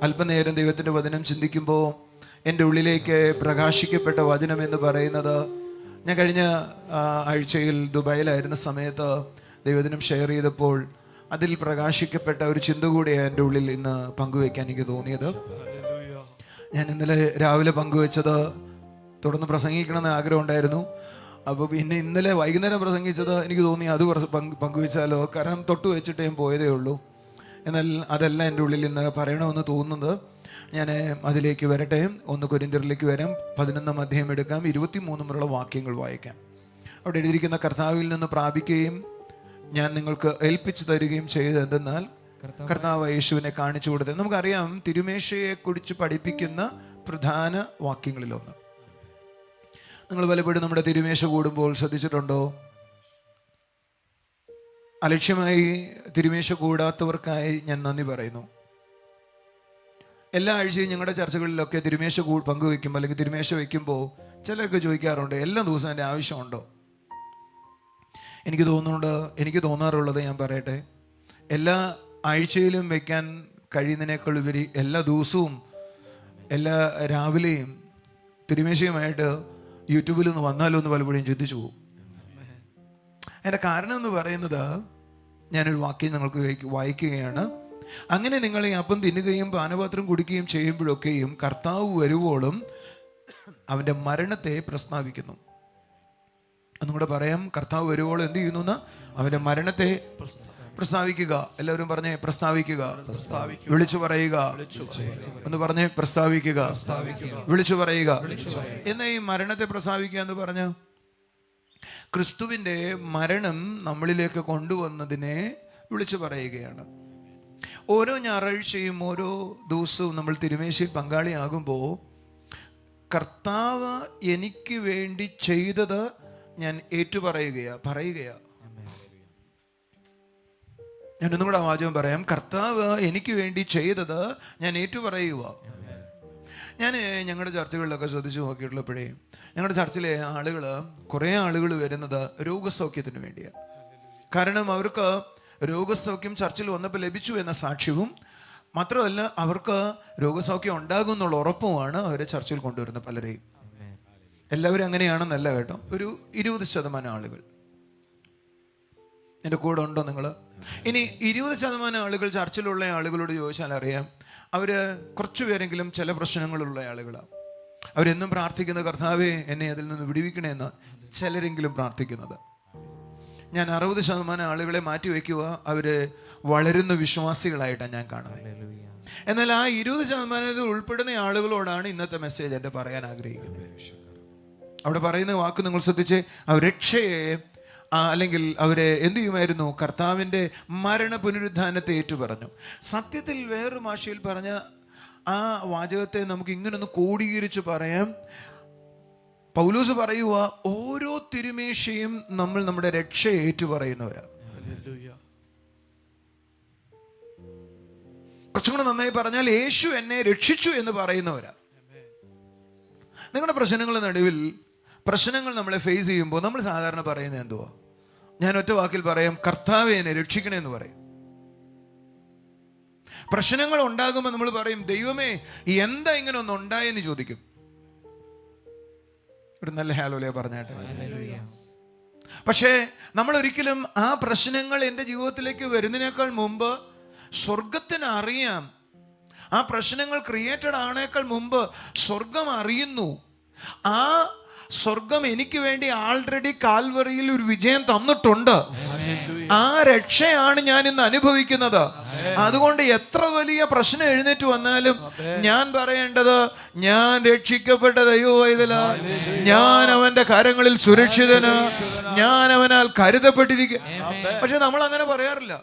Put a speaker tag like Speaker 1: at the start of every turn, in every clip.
Speaker 1: അല്പനേരം ദൈവത്തിൻ്റെ വചനം ചിന്തിക്കുമ്പോൾ എൻ്റെ ഉള്ളിലേക്ക് പ്രകാശിക്കപ്പെട്ട വചനം എന്ന് പറയുന്നത്, ഞാൻ കഴിഞ്ഞ ആഴ്ചയിൽ ദുബായിലായിരുന്ന സമയത്ത് ദൈവവചനം ഷെയർ ചെയ്തപ്പോൾ അതിൽ പ്രകാശിക്കപ്പെട്ട ഒരു ചിന്ത കൂടിയാണ് എൻ്റെ ഉള്ളിൽ ഇന്ന് പങ്കുവയ്ക്കാൻ എനിക്ക് തോന്നിയത്. ഞാൻ ഇന്നലെ രാവിലെ പങ്കുവെച്ചത് തുടർന്ന് പ്രസംഗിക്കണമെന്ന് ആഗ്രഹം ഉണ്ടായിരുന്നു. അപ്പോൾ പിന്നെ ഇന്നലെ വൈകുന്നേരം പ്രസംഗിച്ചത് എനിക്ക് തോന്നി അത് പങ്കുവെച്ചാലോ, കാരണം തൊട്ട് വെച്ചിട്ട് ഞാൻ പോയതേ ഉള്ളൂ. എന്നാൽ അതല്ല എൻ്റെ ഉള്ളിൽ ഇന്ന് പറയണമെന്ന് തോന്നുന്നത്. ഞാൻ അതിലേക്ക് വരട്ടെ. 1 കൊരിന്ത്യരിലേക്ക് വരാം. 11 അധ്യായം എടുക്കാം. 23 മുതലുള്ള വാക്യങ്ങൾ വായിക്കാം. അവിടെ എഴുതിയിരിക്കുന്ന, കർത്താവിൽ നിന്ന് പ്രാപിക്കുകയും ഞാൻ നിങ്ങൾക്ക് ഏൽപ്പിച്ചു തരികയും ചെയ്തത് എന്തെന്നാൽ കർത്താവ് യേശുവിനെ കാണിച്ചു കൊടുത്തത്. നമുക്കറിയാം, തിരുമേശയെ കുറിച്ച് പഠിപ്പിക്കുന്ന പ്രധാന വാക്യങ്ങളിലൊന്ന്. നിങ്ങൾ പലപ്പോഴും നമ്മുടെ തിരുമേശ കൂടുമ്പോൾ ശ്രദ്ധിച്ചിട്ടുണ്ടോ? അലക്ഷ്യമായി തിരുമേശ കൂടാത്തവർക്കായി ഞാൻ നന്ദി പറയുന്നു. എല്ലാ ആഴ്ചയും ഞങ്ങളുടെ ചർച്ചകളിലൊക്കെ തിരുമേശ പങ്കുവെക്കുമ്പോൾ അല്ലെങ്കിൽ തിരുമേശ വയ്ക്കുമ്പോൾ ചിലർക്ക് ചോദിക്കാറുണ്ട്, എല്ലാ ദിവസവും എൻ്റെ ആവശ്യമുണ്ടോ? എനിക്ക് തോന്നാറുള്ളത് ഞാൻ പറയട്ടെ, എല്ലാ ആഴ്ചയിലും വയ്ക്കാൻ കഴിയുന്നതിനേക്കാൾ ഉപരി എല്ലാ ദിവസവും എല്ലാ രാവിലെയും തിരുമേശയുമായിട്ട് യൂട്യൂബിൽ നിന്ന് വന്നാലോ എന്ന് പലപ്പോഴും ചിന്തിച്ചു പോകും. അതിൻ്റെ കാരണം എന്ന് പറയുന്നത്, ഞാനൊരു വാക്യം നിങ്ങൾക്ക് വായിക്കുകയാണ്. അങ്ങനെ നിങ്ങൾ ഈ അപ്പം തിന്നുകയും പാനപാത്രം കുടിക്കുകയും ചെയ്യുമ്പോഴൊക്കെയും കർത്താവ് വരുവോളം അവൻ്റെ മരണത്തെ പ്രസ്താവിക്കുന്നു. ഒന്നുകൂടെ പറയാം, കർത്താവ് വരുവോളം എന്ത് ചെയ്യുന്നു എന്ന്? അവൻ്റെ മരണത്തെ പ്രസ്താവിക്കുക. എല്ലാവരും പറഞ്ഞേ, പ്രസ്താവിക്കുക. വിളിച്ചു പറയുക. ഒന്ന് പറഞ്ഞേ, പ്രസ്താവിക്കുക. വിളിച്ചു പറയുക. എന്നാ ഈ മരണത്തെ പ്രസ്താവിക്കുക എന്ന് പറഞ്ഞ, ക്രിസ്തുവിൻ്റെ മരണം നമ്മളിലേക്ക് കൊണ്ടുവന്നതിനെ വിളിച്ചു പറയുകയാണ്. ഓരോ ഞായറാഴ്ചയും ഓരോ ദിവസവും നമ്മൾ തിരുമേശയിൽ പങ്കാളിയാകുമ്പോൾ കർത്താവ് എനിക്ക് വേണ്ടി ചെയ്തത് ഞാൻ പറയുകയാ. ഞാനൊന്നും കൂടെ വാചകം പറയാം. കർത്താവ് എനിക്ക് വേണ്ടി ചെയ്തത് ഞാൻ ഏറ്റുപറയുക. ഞാൻ ഞങ്ങളുടെ ചർച്ചകളിലൊക്കെ ശ്രദ്ധിച്ചു നോക്കിയിട്ടുള്ളപ്പോഴേ, ഞങ്ങളുടെ ചർച്ചിലെ കുറേ ആളുകൾ വരുന്നത് രോഗസൗഖ്യത്തിന് വേണ്ടിയാണ്. കാരണം അവർക്ക് രോഗസൗഖ്യം ചർച്ചിൽ വന്നപ്പോൾ ലഭിച്ചു എന്ന സാക്ഷ്യവും മാത്രമല്ല, അവർക്ക് രോഗസൗഖ്യം ഉണ്ടാകും എന്നുള്ള ഉറപ്പുമാണ് അവരെ ചർച്ചിൽ കൊണ്ടുവരുന്ന പലരെയും. എല്ലാവരും അങ്ങനെയാണെന്നല്ല കേട്ടോ. ഒരു 20% ആളുകൾ എൻ്റെ കൂടെ ഉണ്ടോ നിങ്ങൾ? ഇനി 20% ആളുകൾ ചർച്ചിലുള്ള ആളുകളോട് ചോദിച്ചാൽ അറിയാം, അവർ കുറച്ചു പേരെങ്കിലും ചില പ്രശ്നങ്ങളുള്ള ആളുകളാണ്. അവരെന്നും പ്രാർത്ഥിക്കുന്ന, കർത്താവേ എന്നെ അതിൽ നിന്ന് വിടുവിക്കണേന്ന് ചിലരെങ്കിലും പ്രാർത്ഥിക്കുന്നത്. ഞാൻ 60% ആളുകളെ മാറ്റി വയ്ക്കുക, അവർ വളരുന്ന വിശ്വാസികളായിട്ടാണ് ഞാൻ കാണുന്നത്. എന്നാൽ ആ 20% ഉൾപ്പെടുന്ന ആളുകളോടാണ് ഇന്നത്തെ മെസ്സേജ് എൻ്റെ പറയാൻ ആഗ്രഹിക്കുന്നത്. അവിടെ പറയുന്ന വാക്ക് നിങ്ങൾ ശ്രദ്ധിച്ച്, അവർ രക്ഷയെ അല്ലെങ്കിൽ അവരെ എന്തു ചെയ്യുമായിരുന്നു? കർത്താവിൻ്റെ മരണ പുനരുദ്ധാനത്തെ ഏറ്റുപറഞ്ഞു. സത്യത്തിൽ വേറൊരു ഭാഷയിൽ പറഞ്ഞ ആ വാചകത്തെ നമുക്ക് ഇങ്ങനൊന്ന് കോടീകരിച്ച് പറയാം. പൗലോസ് പറയുക, ഓരോ തിരുമേശയും നമ്മൾ നമ്മുടെ രക്ഷ ഏറ്റുപറയുന്നവരാ. കുറച്ചും കൂടെ നന്നായി പറഞ്ഞാൽ, യേശു എന്നെ രക്ഷിച്ചു എന്ന് പറയുന്നവരാ. നിങ്ങളുടെ പ്രശ്നങ്ങളുടെ നടുവിൽ പ്രശ്നങ്ങൾ നമ്മളെ ഫേസ് ചെയ്യുമ്പോൾ നമ്മൾ സാധാരണ പറയുന്നത് എന്തുവാ? ഞാൻ ഒറ്റ വാക്കിൽ പറയാം, കർത്താവേ എന്നെ രക്ഷിക്കണേ എന്ന് പറയും. പ്രശ്നങ്ങൾ ഉണ്ടാകുമ്പോൾ നമ്മൾ പറയും, ദൈവമേ എന്താ ഇങ്ങനെ ഒന്ന് ഉണ്ടായെന്ന് ചോദിക്കും. ഒരു നല്ല ഹാലോലേ പറഞ്ഞാട്ടെ. പക്ഷേ നമ്മൾ ഒരിക്കലും ആ പ്രശ്നങ്ങൾ എൻ്റെ ജീവിതത്തിലേക്ക് വരുന്നതിനേക്കാൾ മുമ്പ് സ്വർഗത്തിന് അറിയാം. ആ പ്രശ്നങ്ങൾ ക്രിയേറ്റഡ് ആണേക്കാൾ മുമ്പ് സ്വർഗം അറിയുന്നു. ആ സ്വർഗം എനിക്ക് വേണ്ടി ആൾറെഡി കാൽവറിയിൽ ഒരു വിജയം തന്നിട്ടുണ്ട്. ആ രക്ഷയാണ് ഞാൻ ഇന്ന് അനുഭവിക്കുന്നത്. അതുകൊണ്ട് എത്ര വലിയ പ്രശ്നം എഴുന്നേറ്റ് വന്നാലും ഞാൻ പറയേണ്ടത്, ഞാൻ രക്ഷിക്കപ്പെട്ട ദൈവവൈതലാ, ഞാൻ അവന്റെ കരങ്ങളിൽ സുരക്ഷിതന്, ഞാൻ അവനാൽ കരുതപ്പെട്ടിരിക്കുക. പക്ഷെ നമ്മൾ അങ്ങനെ പറയാറില്ല.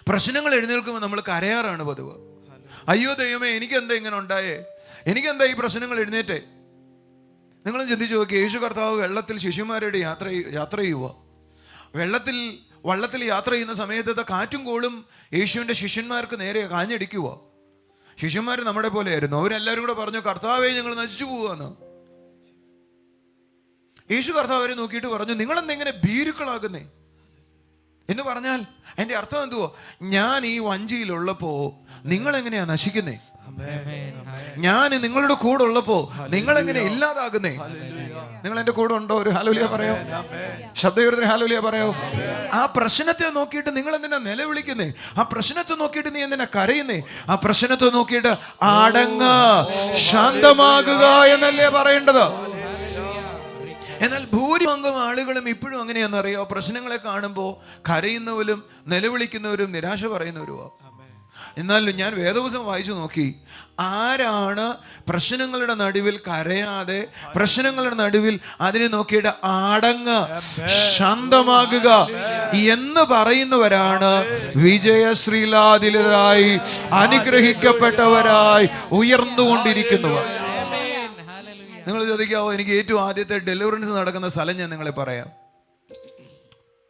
Speaker 1: പ്രശ്നങ്ങൾ എഴുന്നേൽക്കുമ്പോൾ നമ്മൾ കരയാറാണ് പതിവ്. അയ്യോ ദൈവമേ, എനിക്കെന്താ ഇങ്ങനെ ഉണ്ടായേ? എനിക്കെന്താ ഈ പ്രശ്നങ്ങൾ എഴുന്നേറ്റേ? നിങ്ങളും ചിന്തിച്ചു നോക്കി, യേശു കർത്താവ് വെള്ളത്തിൽ ശിശുമാരോട് യാത്ര ചെയ്യുക. വള്ളത്തിൽ യാത്ര ചെയ്യുന്ന സമയത്ത് കാറ്റും കോളും യേശുവിൻ്റെ ശിഷ്യന്മാർക്ക് നേരെ കാഞ്ഞടിക്കുക. ശിഷ്യന്മാർ നമ്മുടെ പോലെയായിരുന്നു. അവരെല്ലാവരും കൂടെ പറഞ്ഞു, കർത്താവേ ഞങ്ങൾ നശിച്ചു പോവാന്ന്. യേശു കർത്താവരെ നോക്കിയിട്ട് പറഞ്ഞു, നിങ്ങളെന്തെങ്ങനെ ഭീരുക്കളാകുന്നേ? എന്ന് പറഞ്ഞാൽ അതിന്റെ അർത്ഥം എന്തുവോ? ഞാൻ ഈ വഞ്ചിയിലുള്ളപ്പോ നിങ്ങൾ എങ്ങനെയാ നശിക്കുന്നേ? ഞാൻ നിങ്ങളുടെ കൂടെ ഉള്ളപ്പോ നിങ്ങൾ എങ്ങനെ ഇല്ലാതാകുന്നേ? നിങ്ങൾ എന്റെ കൂടെ ഉണ്ടോ? ഒരു ഹല്ലേലൂയ പറയാം. ശബ്ദയോടെ ഹല്ലേലൂയ പറയാം. ആ പ്രശ്നത്തെ നോക്കിയിട്ട് നിങ്ങൾ എന്തിനാ നിലവിളിക്കുന്നേ? ആ പ്രശ്നത്തെ നോക്കിയിട്ട് നീ എന്തിനാ കരയുന്നേ? ആ പ്രശ്നത്തെ നോക്കിയിട്ട് അടങ്ങ, ശാന്തമാകുക എന്നല്ലേ പറയേണ്ടത്. എന്നാൽ ഭൂരിഭാഗം ആളുകളും ഇപ്പോഴും അങ്ങനെയാണെന്നറിയോ? പ്രശ്നങ്ങളെ കാണുമ്പോൾ കരയുന്നവരും നിലവിളിക്കുന്നവരും നിരാശ പറയുന്നവരുമോ? എന്നാൽ ഞാൻ വേദപുസ്തകം വായിച്ചു നോക്കി, ആരാണ് പ്രശ്നങ്ങളുടെ നടുവിൽ കരയാതെ, പ്രശ്നങ്ങളുടെ നടുവിൽ അതിനെ നോക്കിയിട്ട് അടങ്ങ, ശാന്തമാകുക എന്ന് പറയുന്നവരാണ് വിജയശ്രീലാദിതരായി അനുഗ്രഹിക്കപ്പെട്ടവരായി ഉയർന്നുകൊണ്ടിരിക്കുന്നവർ. നിങ്ങൾ ചോദിക്കാവോ, എനിക്ക് ഏറ്റവും ആദ്യത്തെ ഡെലിവറൻസ് നടക്കുന്ന സ്ഥലം ഞാൻ നിങ്ങളെ പറയാം.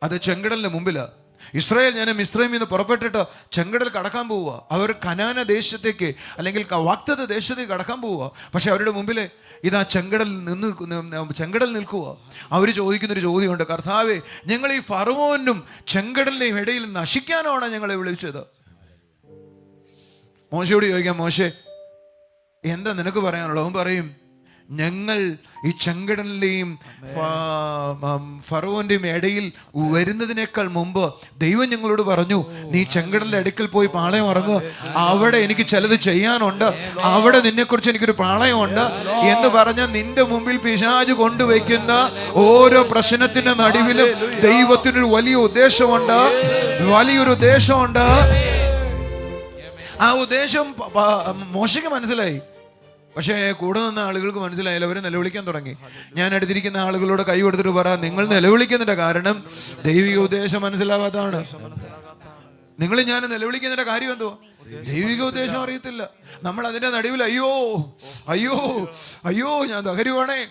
Speaker 1: അത് ചെങ്കടലിന് മുമ്പിലാ. ഇസ്രായേൽ ഞാൻ മിസ്രൈമിൽ നിന്ന് പുറപ്പെട്ടിട്ട് ചെങ്കടൽ കടക്കാൻ പോവുക. അവർ കനാന ദേശത്തേക്ക് അല്ലെങ്കിൽ വാഗ്ദത്ത ദേശത്തേക്ക് കടക്കാൻ പോവുക. പക്ഷെ അവരുടെ മുമ്പിൽ ഇതാ ചെങ്കടൽ നിൽക്കുക. അവർ ചോദിക്കുന്നൊരു ചോദ്യമുണ്ട്, കർത്താവേ, ഞങ്ങൾ ഈ ഫറവോനും ചെങ്കടലിന്റെയും ഇടയിൽ നശിക്കാനാണ് ഞങ്ങളെ വിളിച്ചത്. മോശയോട് ചോദിക്കാം, മോശെ എന്താ നിനക്ക് പറയാനുള്ളത്? അവൻ പറയും, ഞങ്ങൾ ഈ ചെങ്കടലിന്റെയും ഫറവോന്റെയും ഇടയിൽ വരുന്നതിനേക്കാൾ മുമ്പ് ദൈവം ഞങ്ങളോട് പറഞ്ഞു, നീ ചെങ്കടലിന്റെ അടുക്കൽ പോയി പാളയം ഇറങ്ങുക, അവിടെ എനിക്ക് ചിലത് ചെയ്യാനുണ്ട്, അവിടെ നിന്നെക്കുറിച്ച് എനിക്കൊരു പാളയമുണ്ട് എന്ന് പറഞ്ഞ നിന്റെ മുമ്പിൽ പിശാച് കൊണ്ടുവയ്ക്കുന്ന ഓരോ പ്രശ്നത്തിന്റെ നടുവിലും ദൈവത്തിനൊരു വലിയൊരു ഉദ്ദേശമുണ്ട്. ആ ഉദ്ദേശം മോശയ്ക്ക് മനസ്സിലായി. പക്ഷേ കൂടെ നിന്ന ആളുകൾക്ക് മനസ്സിലായില്ല. അവർ നിലവിളിക്കാൻ തുടങ്ങി. ഞാൻ അടുത്തിരിക്കുന്ന ആളുകളോട് കൈ കൊടുത്തിട്ട് പറ, നിങ്ങൾ നിലവിളിക്കുന്നതിന്റെ കാരണം ദൈവിക ഉദ്ദേശം മനസ്സിലാവാത്തതാണ്. നിങ്ങൾ ഞാൻ നിലവിളിക്കുന്നതിന്റെ കാര്യം എന്തോ? ദൈവിക ഉദ്ദേശം അറിയത്തില്ല. നമ്മൾ അതിന്റെ നടുവിൽ അയ്യോ അയ്യോ അയ്യോ ഞാൻ തകരുവാണേ,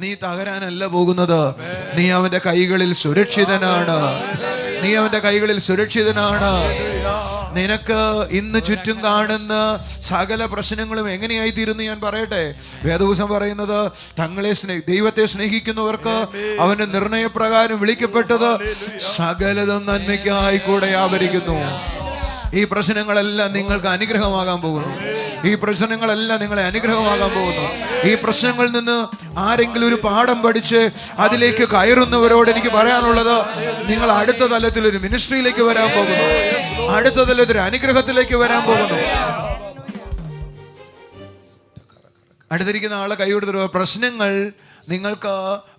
Speaker 1: നീ തകരാനല്ല പോകുന്നത്. നീ അവന്റെ കൈകളിൽ സുരക്ഷിതനാണ്. നിനക്ക് ഇന്ന് ചുറ്റും കാണുന്ന സകല പ്രശ്നങ്ങളും എങ്ങനെയായി തീരുന്നു ഞാൻ പറയട്ടെ. വേദപുസ്തകം പറയുന്നത്, ദൈവത്തെ സ്നേഹിക്കുന്നവർക്ക് അവന്റെ നിർണയപ്രകാരം വിളിക്കപ്പെട്ടത് സകലതും നന്മയ്ക്കായി കൂടെ ആവരിക്കുന്നു. ഈ പ്രശ്നങ്ങളെല്ലാം നിങ്ങൾക്ക് അനുഗ്രഹമാകാൻ പോകുന്നു. ഈ പ്രശ്നങ്ങളെല്ലാം നിങ്ങളെ അനുഗ്രഹമാകാൻ പോകുന്നു. ഈ പ്രശ്നങ്ങളിൽ നിന്ന് ആരെങ്കിലും ഒരു പാഠം പഠിച്ച് അതിലേക്ക് കയറുന്നവരോട് എനിക്ക് പറയാനുള്ളത്, നിങ്ങൾ അടുത്ത തലത്തിൽ ഒരു മിനിസ്ട്രിയിലേക്ക് വരാൻ പോകുന്നു. അടുത്ത തലത്തിൽ അനുഗ്രഹത്തിലേക്ക് വരാൻ പോകുന്നു. അടുത്തിരിക്കുന്ന ആളെ കൈ കൊടുത്തിട്ട്, പ്രശ്നങ്ങൾ നിങ്ങൾക്ക്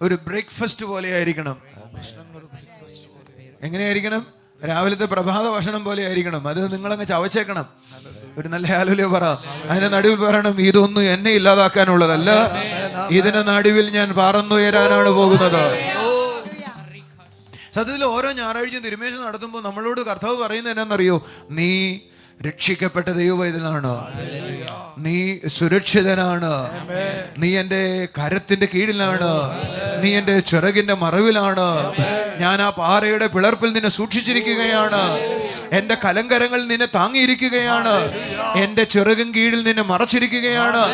Speaker 1: ഒരു ബ്രേക്ക്ഫാസ്റ്റ് പോലെ ആയിരിക്കണം. എങ്ങനെയായിരിക്കണം? രാവിലത്തെ പ്രഭാത ഭക്ഷണം പോലെ ആയിരിക്കണം. അത് നിങ്ങളങ്ങ് ചവച്ചേക്കണം. ഒരു നല്ല ഹല്ലേലൂയ പറ. അതിന്റെ നടുവിൽ പറയണം, ഇതൊന്നും എന്നെ ഇല്ലാതാക്കാനുള്ളതല്ല, ഇതിന്റെ നടുവിൽ ഞാൻ പറന്നുയരാനാണ് പോകുന്നത്. സത്യത്തിൽ ഓരോ ഞായറാഴ്ചയും തിരുമേശ നടത്തുമ്പോൾ നമ്മളോട് കർത്താവ് പറയുന്നത് എന്നാന്നറിയോ? നീ രക്ഷിക്കപ്പെട്ട ദൈവവൈതലാണ്, നീ സുരക്ഷിതനാണ്, നീ എൻ്റെ കരത്തിന്റെ കീഴിലാണ്, നീ എൻ്റെ ചിറകിന്റെ മറവിലാണ്, ഞാൻ ആ പാറയുടെ പിളർപ്പിൽ നിന്നെ സൂക്ഷിച്ചിരിക്കുകയാണ്, എന്റെ കലങ്കരങ്ങൾ നിന്നെ താങ്ങിയിരിക്കുകയാണ്, എന്റെ ചിറകും കീഴിൽ നിന്നെ മറച്ചിരിക്കുകയാണ്.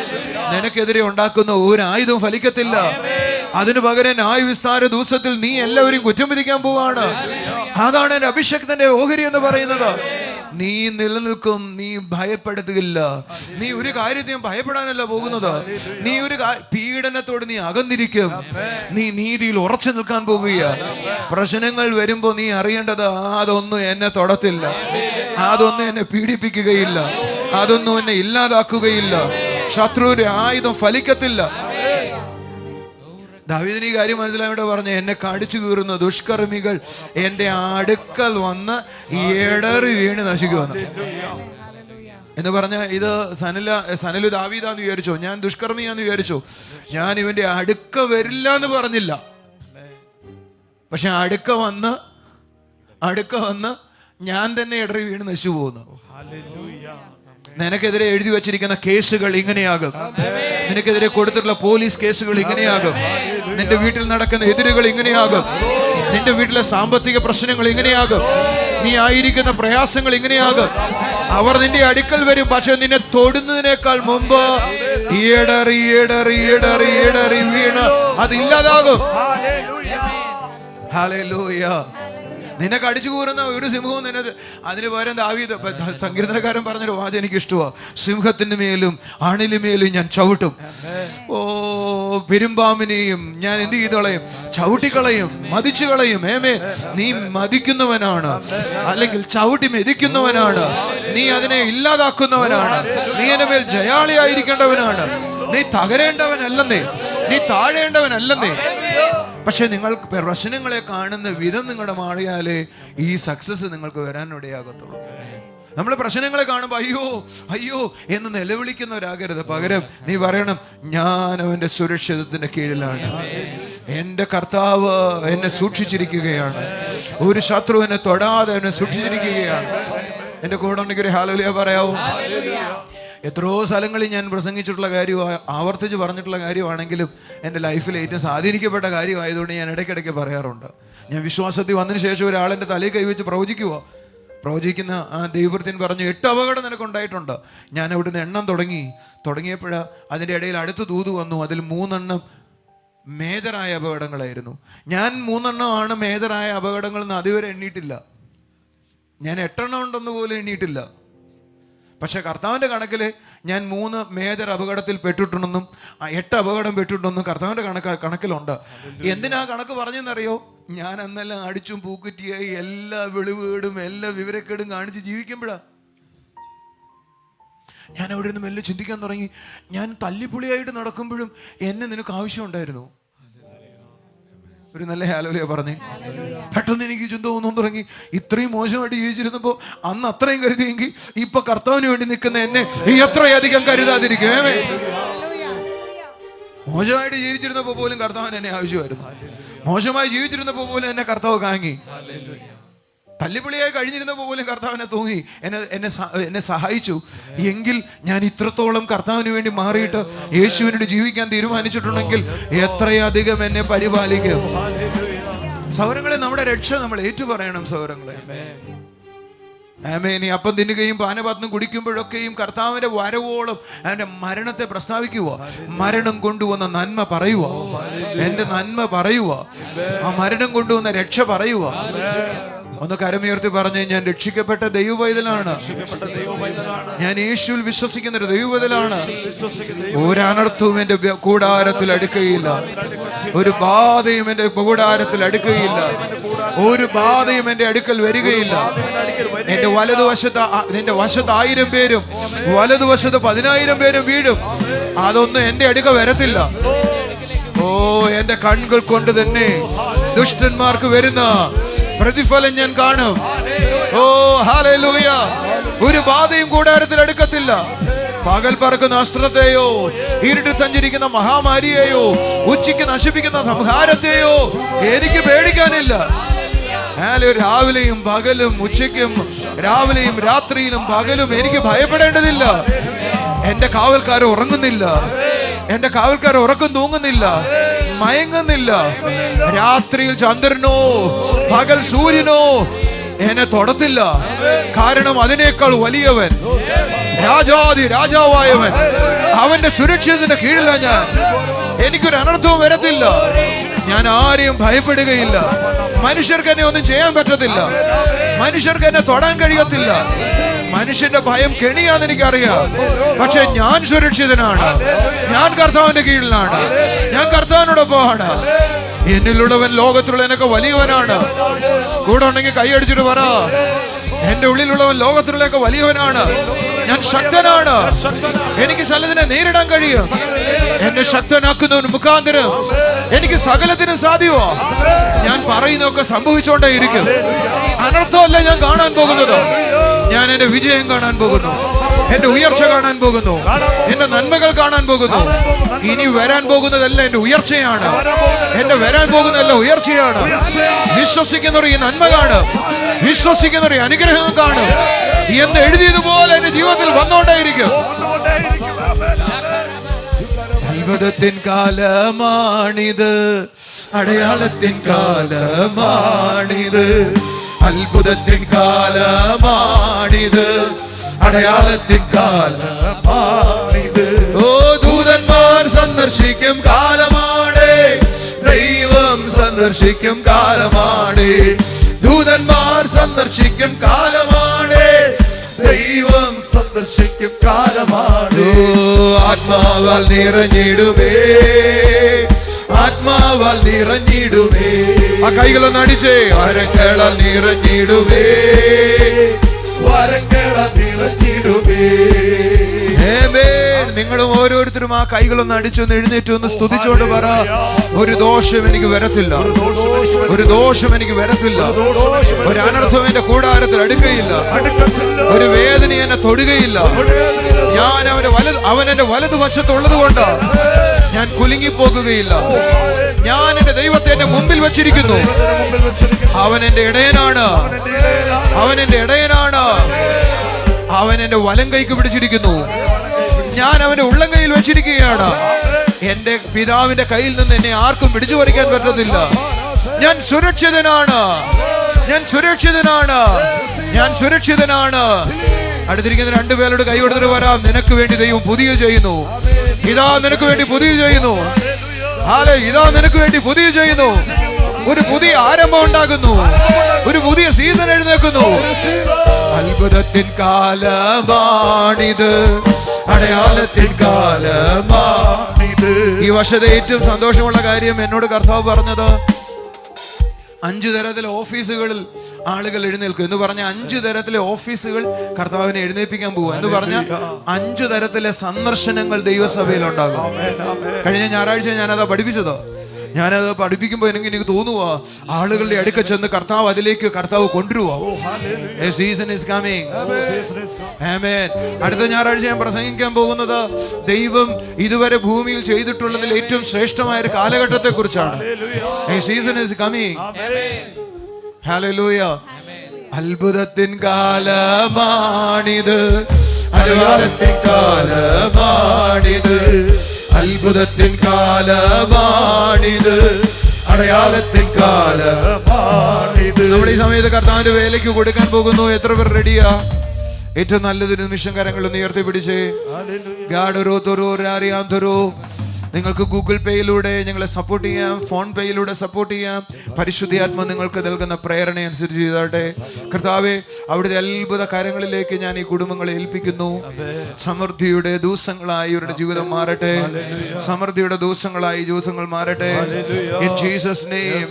Speaker 1: നിനക്കെതിരെ ഉണ്ടാക്കുന്ന ഒരു ആയുധവും ഫലിക്കത്തില്ല. അതിനു പകരം ന്യായവിസ്താര ദിവസത്തിൽ നീ എല്ലാവരും കുറ്റം വിധിക്കാൻ പോവാണ്. അതാണ് എന്റെ അഭിഷേകത്തിന്റെ ഓഹരി എന്ന് പറയുന്നത്. നീ നിലനിൽക്കും, നീ ഭയപ്പെടുകയില്ല. നീ ഒരു കാര്യത്തെയും ഭയപ്പെടാനല്ല പോകുന്നത്. നീ ഒരു പീഡനത്തോട് നീ അകന്നിരിക്കും. നീ നീതിയിൽ ഉറച്ചു നിൽക്കാൻ പോകുക. പ്രശ്നങ്ങൾ വരുമ്പോ നീ അറിയേണ്ടത്, അതൊന്നും എന്നെ തൊടത്തില്ല, അതൊന്നും എന്നെ പീഡിപ്പിക്കുകയില്ല, അതൊന്നും എന്നെ ഇല്ലാതാക്കുകയില്ല, ശത്രുവിന്റെ ആയുധം ഫലിക്കത്തില്ല. ദാവീദിന് ഈ കാര്യം മനസ്സിലായിട്ട് പറഞ്ഞു, എന്നെ കടിച്ചു കീറുന്ന ദുഷ്കർമ്മികൾ എന്റെ അടുക്കൽ വന്ന് ഇടറി വീണ് നശിക്കുമെന്ന് എന്ന് പറഞ്ഞ, ഇത് സനലു ദാവീദാന്ന് വിചാരിച്ചോ? ഞാൻ ദുഷ്കർമ്മിയാന്ന് വിചാരിച്ചോ? ഞാൻ ഇവന്റെ അടുക്ക വരില്ല എന്ന് പറഞ്ഞില്ല. പക്ഷെ അടുക്ക വന്ന് ഞാൻ തന്നെ ഇടറി വീണ് നശിച്ചു പോകുന്നു. നിനക്കെതിരെ എഴുതി വച്ചിരിക്കുന്ന കേസുകൾ ഇങ്ങനെയാകും. നിനക്കെതിരെ കൊടുത്തിട്ടുള്ള പോലീസ് കേസുകൾ ഇങ്ങനെയാകും. നിന്റെ വീട്ടിൽ നടക്കുന്ന എതിരുകൾ ഇങ്ങനെയാകും. നിന്റെ വീട്ടിലെ സാമ്പത്തിക പ്രശ്നങ്ങൾ ഇങ്ങനെയാകും. നീ ആയിരിക്കുന്ന പ്രയാസങ്ങൾ ഇങ്ങനെയാകും. അവർ നിന്റെ അടുക്കൽ വരും, പക്ഷെ നിന്നെ തൊടുന്നതിനേക്കാൾ മുമ്പ് ഇടറി വീണ് അത് ഇല്ലാതാകും. ഹല്ലേലൂയ. നിന്നെ കടിച്ചു കൂറുന്ന ഒരു സിംഹവും നിന്നെ, അതിന് പകരം ദാവീദ് സങ്കീർത്തനക്കാരൻ പറഞ്ഞൊരു വാചകം എനിക്ക് ഇഷ്ടമാണ്. സിംഹത്തിന് മേലും അണിലിമേലും ഞാൻ ചവിട്ടും. ഓ, പെരുമ്പാമ്പിനെയും ഞാൻ എന്ത് ചെയ്തോളയും? ചവിട്ടിക്കളയും, മതിച്ചു കളയും. നീ മതിക്കുന്നവനാണ്, അല്ലെങ്കിൽ ചവിട്ടി മെതിക്കുന്നവനാണ്. നീ അതിനെ ഇല്ലാതാക്കുന്നവനാണ്. നീ എന്റെ മേൽ ജയാളിയായിരിക്കേണ്ടവനാണ്. നീ തകരേണ്ടവനല്ലെന്നേ, നീ താഴേണ്ടവനല്ലെന്നേ. പക്ഷെ നിങ്ങൾ പ്രശ്നങ്ങളെ കാണുന്ന വിധം നിങ്ങളുടെ മാറിയാലേ ഈ സക്സസ് നിങ്ങൾക്ക് വരാനിടയാകത്തുള്ളൂ. നമ്മൾ പ്രശ്നങ്ങളെ കാണുമ്പോൾ അയ്യോ അയ്യോ എന്ന് നിലവിളിക്കുന്നവരാകരുത്. പകരം നീ പറയണം, ഞാൻ അവന്റെ സുരക്ഷിതത്തിന്റെ കീഴിലാണ്. എന്റെ കർത്താവ് എന്നെ സൂക്ഷിച്ചിരിക്കുകയാണ്. ഒരു ശത്രു എന്നെ തൊടാതെ എന്നെ സൂക്ഷിച്ചിരിക്കുകയാണ്. എന്റെ കൂടെ ഉണ്ടെങ്കിൽ ഒരു ഹല്ലേലൂയ പറയാവോ? എത്രയോ സ്ഥലങ്ങളിൽ ഞാൻ പ്രസംഗിച്ചിട്ടുള്ള കാര്യമാണ്, ആവർത്തിച്ച് പറഞ്ഞിട്ടുള്ള കാര്യമാണെങ്കിലും എൻ്റെ ലൈഫിൽ ഏറ്റവും സ്വാധീനിക്കപ്പെട്ട കാര്യമായതുകൊണ്ട് ഞാൻ ഇടയ്ക്കിടയ്ക്ക് പറയാറുണ്ട്. ഞാൻ വിശ്വാസത്തിൽ വന്നതിന് ശേഷം ഒരാളെൻ്റെ തലയിൽ കൈവച്ച് പ്രവചിക്കുന്ന ആ ദൈവവൃത്തിൻ പറഞ്ഞു, 8 അപകടം നിനക്കുണ്ടായിട്ടുണ്ട്. ഞാൻ അവിടുന്ന് എണ്ണം തുടങ്ങിയപ്പോഴാണ് അതിൻ്റെ ഇടയിൽ അടുത്ത ദൂത് വന്നു. അതിൽ 3 മേജറായ അപകടങ്ങളായിരുന്നു. ഞാൻ 3 മേജറായ അപകടങ്ങൾ എന്ന് അതുവരെ എണ്ണിയിട്ടില്ല. ഞാൻ 8 ഉണ്ടെന്ന് പോലും എണ്ണിയിട്ടില്ല. പക്ഷെ കർത്താവിൻ്റെ കണക്കിൽ ഞാൻ 3 മേജർ അപകടത്തിൽ പെട്ടിട്ടുണ്ടെന്നും 8 അപകടം പെട്ടിട്ടുണ്ടെന്നും കർത്താവിൻ്റെ കണക്കിലുണ്ട്. എന്തിനാ കണക്ക് പറഞ്ഞെന്നറിയോ? ഞാൻ അന്നെല്ലാം അടിച്ചും പൂക്കുറ്റിയായി എല്ലാ വെളിവുകേടും എല്ലാ വിവരക്കേടും കാണിച്ച് ജീവിക്കുമ്പോഴാ ഞാൻ അവിടെ നിന്ന് മെല്ലെ ചിന്തിക്കാൻ തുടങ്ങി. ഞാൻ തല്ലിപ്പൊളിയായിട്ട് നടക്കുമ്പോഴും എന്നെ നിനക്ക് ആവശ്യമുണ്ടായിരുന്നു. ഒരു നല്ല ഹല്ലേലൂയ പറഞ്ഞേ. പെട്ടെന്ന് എനിക്ക് ചിന്ത തോന്നാൻ തുടങ്ങി, ഇത്രയും മോശമായിട്ട് ജീവിച്ചിരുന്നപ്പോൾ അന്ന് അത്രയും കരുതിയെങ്കിൽ ഇപ്പൊ കർത്താവിന് വേണ്ടി നിൽക്കുന്ന എന്നെ എത്രയധികം കരുതാതിരിക്കും. മോശമായിട്ട് ജീവിച്ചിരുന്നപ്പോൾ പോലും കർത്താവിന് എന്നെ ആവശ്യമായിരുന്നു. മോശമായി ജീവിച്ചിരുന്നപ്പോൾ പോലും എന്നെ കർത്താവ് കാങ്ങി. തല്ലിപ്പൊളിയായി കഴിഞ്ഞിരുന്നപ്പോൾ പോലും കർത്താവിനെ തൂങ്ങി എന്നെ സഹായിച്ചു. എങ്കിൽ ഞാൻ ഇത്രത്തോളം കർത്താവിന് വേണ്ടി മാറിയിട്ട് യേശുവിനോട് ജീവിക്കാൻ തീരുമാനിച്ചിട്ടുണ്ടെങ്കിൽ എത്രയധികം എന്നെ പരിപാലിക്കും. സൗരങ്ങളെ, നമ്മുടെ രക്ഷ നമ്മൾ ഏറ്റുപറയണം. സൗരങ്ങളെ, ആമേൻ. അപ്പം തിന്നുകയും പാനപാത്രം കുടിക്കുമ്പോഴൊക്കെയും കർത്താവിന്റെ വരവോളം അവന്റെ മരണത്തെ പ്രസ്താവിക്കുക. മരണം കൊണ്ടുവന്ന നന്മ പറയുക, എന്റെ നന്മ പറയുക, ആ മരണം കൊണ്ടുവന്ന രക്ഷ പറയുക. ഒന്ന് കരമുയർത്തി പറഞ്ഞ്, ഞാൻ രക്ഷിക്കപ്പെട്ട ദൈവവൈതലാണ്, ഞാൻ യേശുവിൽ വിശ്വസിക്കുന്ന ഒരു ദൈവവൈതലാണ്. ഒരനർത്ഥവും എന്റെ കൂടാരത്തിൽ അടുക്കുകയില്ല, ഒരു ബാധയും എന്റെ കൂടാരത്തിൽ അടുക്കുകയില്ല, ഒരു ബാധയും എന്റെ അടുക്കൽ വരികയില്ല. എന്റെ വലതുവശത്ത് 1000 പേരും വലതുവശത്ത് 10,000 പേരും വീഴും, അതൊന്നും എന്റെ അടുക്ക വരത്തില്ല. ഓ, എന്റെ കണ്ണുകൾ കൊണ്ട് തന്നെ ദുഷ്ടന്മാർക്ക് വരുന്ന പ്രതിഫലം ഞാൻ കാണും. ഓ ഹല്ലേലൂയ. ഒരു ബാധയും കൂടാരത്തിൽ അടുക്കത്തില്ല. പകൽ പറക്കുന്ന അസ്ത്രത്തെയോ ഇരുട്ട് സഞ്ചരിക്കുന്ന മഹാമാരിയെയോ ഉച്ചയ്ക്ക് നശിപ്പിക്കുന്ന സംഹാരത്തെയോ എനിക്ക് പേടിക്കാനില്ല. രാവിലെയും പകലും, ഉച്ചയ്ക്കും രാവിലെയും രാത്രിയിലും പകലും എനിക്ക് ഭയപ്പെടേണ്ടതില്ല. എന്റെ കാവൽക്കാർ ഉറങ്ങുന്നില്ല, എന്റെ കാവൽക്കാർ ഉറക്കം തൂങ്ങുന്നില്ല, മയങ്ങുന്നില്ല. രാത്രിയിൽ ചന്ദ്രനോ പകൽ സൂര്യനോ എന്നെ തൊടത്തില്ല. കാരണം അതിനേക്കാൾ വലിയവൻ, രാജാതി രാജാവായവൻ, അവന്റെ സുരക്ഷിതത്തിന്റെ കീഴിലാണ് ഞാൻ. എനിക്കൊരു അനർത്ഥവും വരത്തില്ല. ഞാൻ ആരെയും ഭയപ്പെടുകയില്ല. മനുഷ്യർക്ക് എന്നെ ഒന്നും ചെയ്യാൻ പറ്റത്തില്ല. മനുഷ്യർക്ക് എന്നെ തൊടാൻ കഴിയത്തില്ല. മനുഷ്യന്റെ ഭയം കെണിയാന്ന് എനിക്കറിയാം. പക്ഷെ ഞാൻ സുരക്ഷിതനാണ്. ഞാൻ കർത്താവിന്റെ കീഴിലാണ്. ഞാൻ കർത്താവിനോടൊപ്പമാണ്. എന്നിലുള്ളവൻ ലോകത്തിലുള്ള എന്നൊക്കെ വലിയവനാണ്. കൂടെ ഉണ്ടെങ്കിൽ കൈയടിച്ചിട്ട് പറ, എന്റെ ഉള്ളിലുള്ളവൻ ലോകത്തിലുള്ളൊക്കെ വലിയവനാണ്. ഞാൻ ശക്തനാണ്. എനിക്ക് സകലത്തിനെ നേരിടാൻ കഴിയും. എന്നെ ശക്തനാക്കുന്നവൻ മുഖാന്തരം എനിക്ക് സകലത്തിനും സാധ്യമോ. ഞാൻ പറയുന്നതൊക്കെ സംഭവിച്ചുകൊണ്ടേയിരിക്കും. അനർത്ഥമല്ല ഞാൻ കാണാൻ പോകുന്നത്. ഞാൻ എന്റെ വിജയം കാണാൻ പോകുന്നു, എന്റെ ഉയർച്ച കാണാൻ പോകുന്നു, എന്റെ നന്മകൾ കാണാൻ പോകുന്നു. ഇനി വരാൻ പോകുന്നതല്ല എന്റെ ഉയർച്ചയാണ്. എന്റെ വരാൻ പോകുന്നതല്ല ഉയർച്ചയാണ്. വിശ്വസിക്കുന്നവർ ഈ നന്മ കാണും, വിശ്വസിക്കുന്നവർ ഈ അനുഗ്രഹം കാണും. എന്ന് എഴുതിയതുപോലെ എന്റെ ജീവിതത്തിൽ വന്നുകൊണ്ടേയിരിക്കും. അത്ഭുതത്തിൻ കാലമാണിത്, അടയാളത്തിൻ കാലമാണിത്. അത്ഭുതത്തിൻ കാലമാണിത്, അടയാളത്തിൻ കാലമാണിത്. ഓ, ദൂതന്മാർ സന്ദർശിക്കും കാലമാണ്, ദൈവം സന്ദർശിക്കും കാലമാണ്, ദൂതന്മാർ സന്ദർശിക്കും കാലമാണ്, ദൈവം സന്ദർശിക്കും കാലമാണ്. ആത്മാവാൽ നിറഞ്ഞിടുമേ, ആത്മാവാൽ നിറഞ്ഞിടുമേ. ആ കൈകളൊന്ന് അടിച്ചേ. വരങ്ങളാൽ നിറഞ്ഞിടുമേ, വരങ്ങളാൽ നിറഞ്ഞിടുമേ. നിങ്ങളും ഓരോരുത്തരും ആ കൈകളൊന്ന് അടിച്ചൊന്ന് എഴുന്നേറ്റ് ഒന്ന് സ്തുതിച്ചോണ്ട് പറ, ഒരു ദോഷം എനിക്ക് വരത്തില്ല, ഒരു ദോഷം എനിക്ക് വരത്തില്ല, ഒരു അനർത്ഥം എന്റെ കൂടാരത്തിൽ അടുക്കയില്ല, ഒരു വേദന എന്നെ തൊടുകയില്ല. ഞാൻ അവൻ എന്റെ വലതുവശത്തുള്ളത് കൊണ്ട് ഞാൻ കുലുങ്ങിപ്പോകുകയില്ല. ഞാൻ എന്റെ ദൈവത്തെ എന്റെ മുമ്പിൽ വെച്ചിരിക്കുന്നു. അവൻ എന്റെ ഇടയനാണ്, അവൻ എന്റെ ഇടയനാണ്. അവൻ എന്റെ വലം കൈക്ക് പിടിച്ചിരിക്കുന്നു, ഞാൻ അവന്റെ ഉള്ളം കയ്യിൽ വെച്ചിരിക്കുകയാണ്. എന്റെ പിതാവിന്റെ കയ്യിൽ നിന്ന് എന്നെ ആർക്കും പിടിച്ചു പറിക്കാൻ പറ്റത്തില്ല. ഞാൻ സുരക്ഷിതനാണ്, ഞാൻ സുരക്ഷിതനാണ്, ഞാൻ സുരക്ഷിതനാണ്. അടുത്തിരിക്കുന്ന രണ്ടുപേരോട് കൈ കൊടുത്തിട്ട് വരാം. നിനക്ക് വേണ്ടി ദൈവം പുതിയ ചെയ്യുന്നു. ഇതാ നിനക്ക് വേണ്ടി പുതിയ ചെയ്യുന്നു. ഇതാ നിനക്ക് വേണ്ടി പുതിയ ചെയ്യുന്നു. ഒരു പുതിയ ആരംഭം ഉണ്ടാകുന്നു, ഒരു പുതിയ സീസൺ എഴുന്നേൽക്കുന്നു. അത്ഭുതത്തിൻ കാലമാണിത്, അടയാളത്തിൻ കാലമാണിത്. ഈ വർഷത്തെ ഏറ്റവും സന്തോഷമുള്ള കാര്യം എന്നോട് കർത്താവ് പറഞ്ഞത്, 5 തരത്തിലെ ഓഫീസുകളിൽ ആളുകൾ എഴുന്നേൽക്കും എന്ന് പറഞ്ഞ 5 തരത്തിലെ ഓഫീസുകൾ കർത്താവിനെ എഴുന്നേൽപ്പിക്കാൻ പോവുക എന്ന് പറഞ്ഞ 5 തരത്തിലെ സന്ദർശനങ്ങൾ ദൈവസഭയിൽ ഉണ്ടാകും. കഴിഞ്ഞ ഞായറാഴ്ച ഞാനതാ പഠിപ്പിച്ചത്. ഞാനത് പഠിപ്പിക്കുമ്പോൾ എനിക്ക് തോന്നുക ആളുകളുടെ അടുക്ക ചെന്ന് കർത്താവ് അതിലേക്ക് കൊണ്ടുവരുക. അടുത്ത ഞായറാഴ്ച ഞാൻ പ്രസംഗിക്കാൻ പോകുന്നത് ദൈവം ഇതുവരെ ഭൂമിയിൽ ചെയ്തിട്ടുള്ളതിൽ ഏറ്റവും ശ്രേഷ്ഠമായ ഒരു കാലഘട്ടത്തെ കുറിച്ചാണ്. അത്ഭുതത്തിൻ കാലമാണിത്, അത്ഭുതത്തിൻ കാലമാണിത്, അത്ഭുതത്തിൻ കാലമാണിത്, അടയാളത്തിൻ കാലമാണിത്. നമ്മുടെ ഈ സമയത്ത് കർത്താവിന്റെ വേലയ്ക്ക് കൊടുക്കാൻ പോകുന്നു. എത്ര പേർ റെഡിയാ? ഏറ്റവും നല്ലൊരു നിമിഷം കരങ്ങളൊന്ന് ഉയർത്തി പിടിച്ചേ. നിങ്ങൾക്ക് ഗൂഗിൾ പേയിലൂടെ ഞങ്ങളെ സപ്പോർട്ട് ചെയ്യാം, ഫോൺ പേയിലൂടെ സപ്പോർട്ട് ചെയ്യാം. പരിശുദ്ധാത്മ നിങ്ങൾക്ക് നൽകുന്ന പ്രേരണ അനുസരിച്ച് ചെയ്താട്ടെ. കർത്താവേ, അവിടുത്തെ അത്ഭുത കാര്യങ്ങളിലേക്ക് ഞാൻ ഈ കുടുംബങ്ങളെ ഏൽപ്പിക്കുന്നു. സമൃദ്ധിയുടെ ദിവസങ്ങളായി ഇവരുടെ ജീവിതം മാറട്ടെ, സമൃദ്ധിയുടെ ദിവസങ്ങളായി ദിവസങ്ങൾ മാറട്ടെ. In Jesus name.